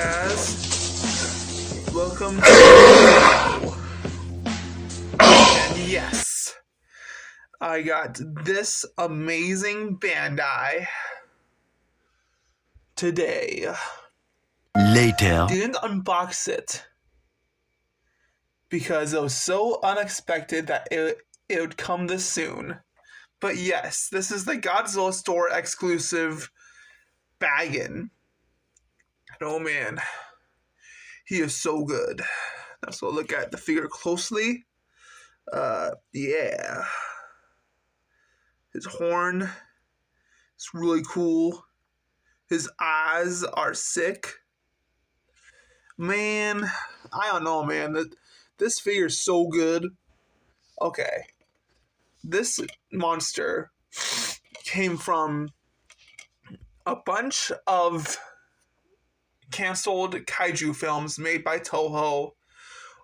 guys. Welcome to the show. And yes, I got this amazing Bandai today. Later. Didn't unbox it because it was so unexpected that it would come this soon. But yes, this is the Godzilla Store exclusive Bagan. Oh man, he is so good. Let's look at the figure closely. Yeah. His horn is really cool. His eyes are sick. Man, I don't know, man. This figure is so good. Okay. This monster came from a bunch of canceled kaiju films made by Toho.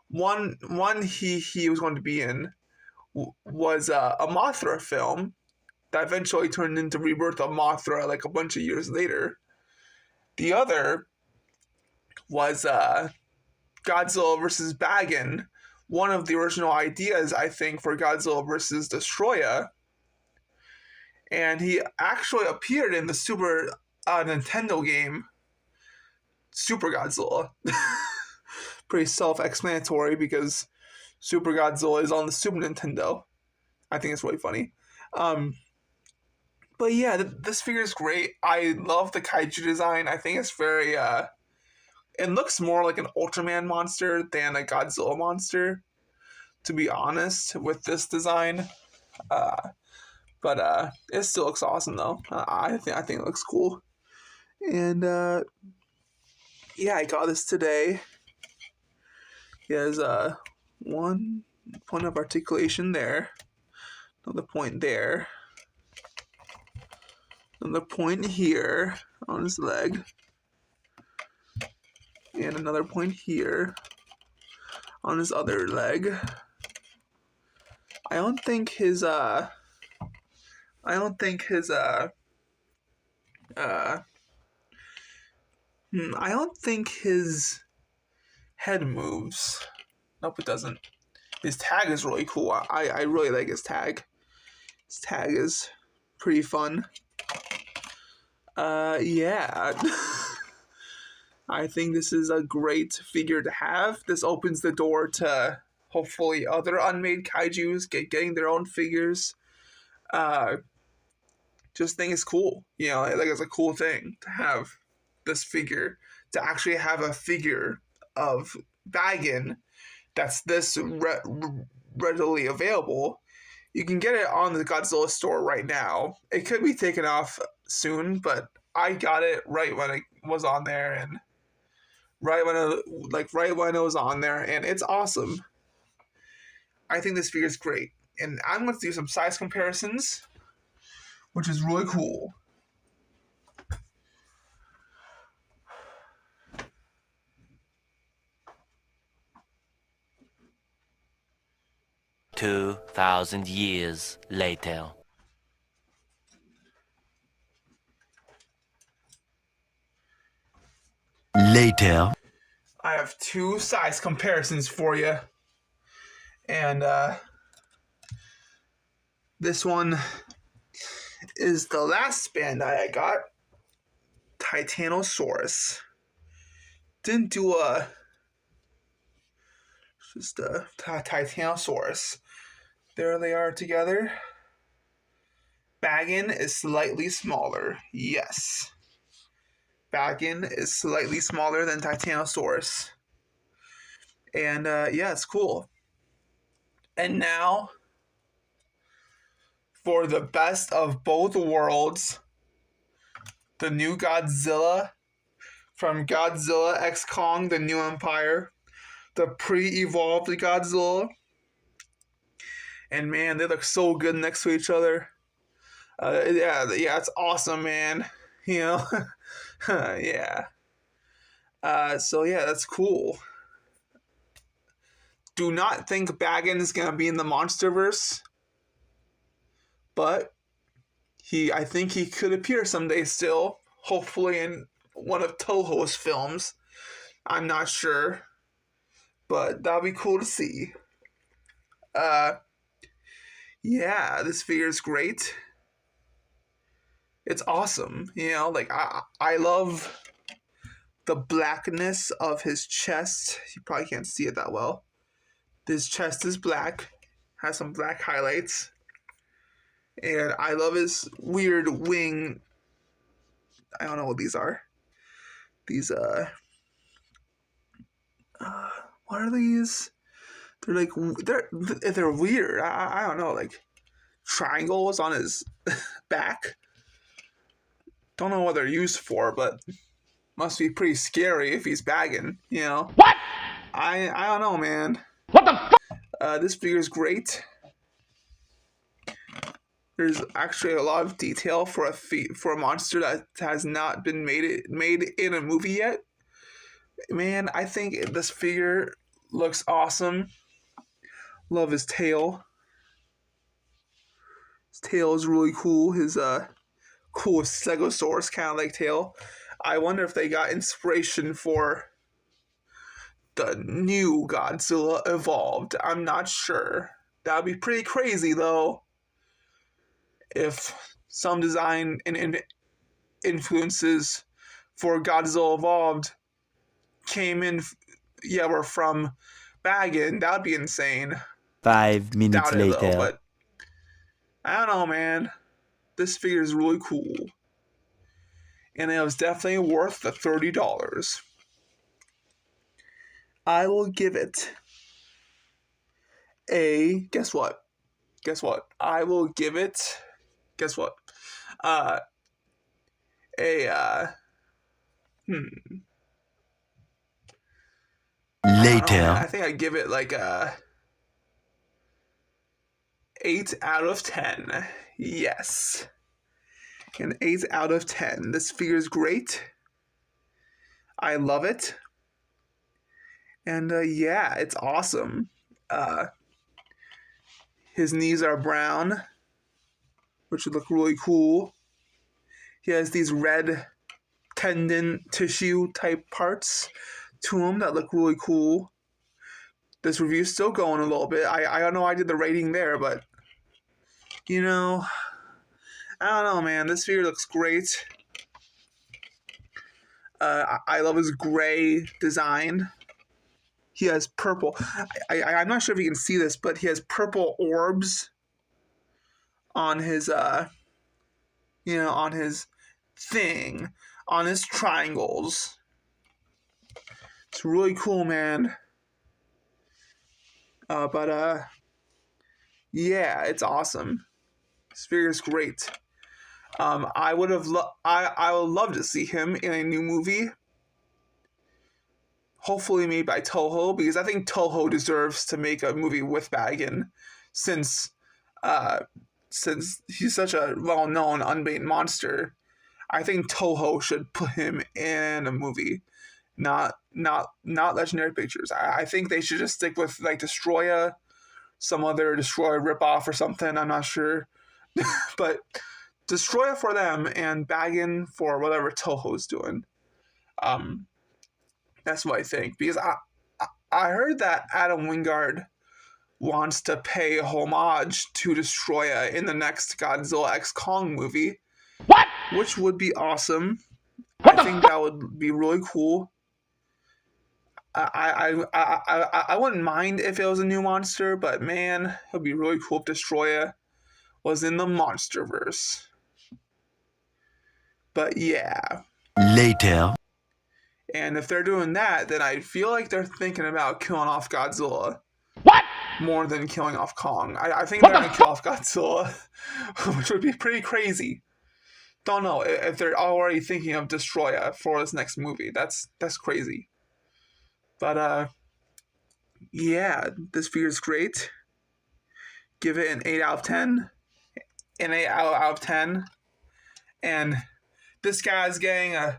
One he was going to be in was a Mothra film that eventually turned into Rebirth of Mothra like a bunch of years later. The other was Godzilla vs. Bagan, one of the original ideas, I think, for Godzilla vs. Destroya. And he actually appeared in the Super Nintendo game, Super Godzilla. Pretty self-explanatory because Super Godzilla is on the Super Nintendo. I think it's really funny. But yeah, this figure is great. I love the kaiju design. I think it's very, it looks more like an Ultraman monster than a Godzilla monster, to be honest, with this design. But it still looks awesome though. I think it looks cool. And yeah, I got this today. He has one point of articulation there, another point there, another point here on his leg, and another point here on his other leg. I don't think his head moves. Nope, it doesn't. His tag is really cool. I really like his tag. His tag is pretty fun. Yeah. I think this is a great figure to have. This opens the door to hopefully other unmade kaijus getting their own figures. Just think it's cool. You know, like it's a cool thing to have this figure, to actually have a figure of Bagan that's this readily available. You can get it on the Godzilla store right now. It could be taken off soon, but I got it right when it was on there, and right when it was on there, and it's awesome. I think this figure is great, and I'm going to do some size comparisons, which is really cool. $2,000 later. Later. I have two size comparisons for you. And this one is the last Bandai I got. Titanosaurus. Didn't do just a Titanosaurus. There they are together. Bagan is slightly smaller. Yes. Bagan is slightly smaller than Titanosaurus. And yeah, it's cool. And now, for the best of both worlds, the new Godzilla from Godzilla x Kong, the New Empire, the pre-evolved Godzilla. And man, they look so good next to each other. Yeah, it's awesome, man. You know, yeah. So yeah, that's cool. Do not think Bagan is gonna be in the MonsterVerse, but I think he could appear someday still. Hopefully in one of Toho's films. I'm not sure, but that'll be cool to see. Uh, yeah, this figure is great. It's awesome, you know. Like I love the blackness of his chest. You probably can't see it that well. His chest is black, has some black highlights, and I love his weird wing. I don't know what these are. These what are these? They're like they're weird. I don't know, like triangles on his back. Don't know what they're used for, but must be pretty scary if he's bagging, you know. What? I don't know, man. What the fuck? This figure's great. There's actually a lot of detail for a monster that has not been made in a movie yet. Man, I think this figure looks awesome. Love his tail. His tail is really cool. His cool Stegosaurus kind of like tail. I wonder if they got inspiration for the new Godzilla Evolved. I'm not sure. That'd be pretty crazy though. If some design and influences for Godzilla Evolved came in, yeah, were from Bagan, that'd be insane. 5 minutes Doubt it later. though, but I don't know, man. This figure is really cool. And it was definitely worth the $30. I will give it a, guess what? Guess what? I will give it, guess what? A, Later. I think I give it like a 8 out of 10. Yes. An 8 out of 10. This figure is great. I love it. And yeah, it's awesome. His knees are brown, which would look really cool. He has these red tendon tissue type parts to him that look really cool. This review's still going a little bit. I don't know I did the rating there, but you know, I don't know, man. This figure looks great. I love his gray design. He has purple. I'm not sure if you can see this, but he has purple orbs on his, on his thing, on his triangles. It's really cool, man. Yeah, it's awesome. This figure's great. I would love to see him in a new movie. Hopefully made by Toho, because I think Toho deserves to make a movie with Bagan, since he's such a well-known unmade monster. I think Toho should put him in a movie, not Legendary Pictures. I think they should just stick with like Destroya, some other Destroya ripoff or something. I'm not sure, but Destroya for them and Bagan for whatever Toho's doing. That's what I think, because I heard that Adam Wingard wants to pay homage to Destroya in the next Godzilla X Kong movie. What? Which would be awesome. What I think that would be really cool. I wouldn't mind if it was a new monster, but man, it would be really cool if Destroya was in the Monsterverse. But yeah. Later. And if they're doing that, then I feel like they're thinking about killing off Godzilla. What? More than killing off Kong. I think they're going to kill off Godzilla, which would be pretty crazy. Don't know if they're already thinking of Destroya for this next movie. That's crazy. But, yeah, this figure's great. Give it an 8 out of 10. An 8 out of 10. And this guy's getting a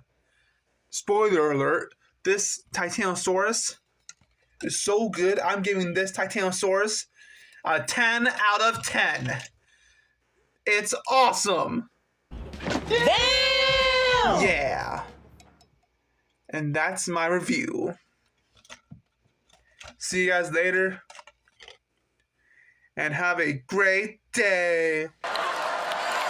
spoiler alert. This Titanosaurus is so good. I'm giving this Titanosaurus a 10 out of 10. It's awesome. Damn! Yeah. And that's my review. See you guys later. And have a great day.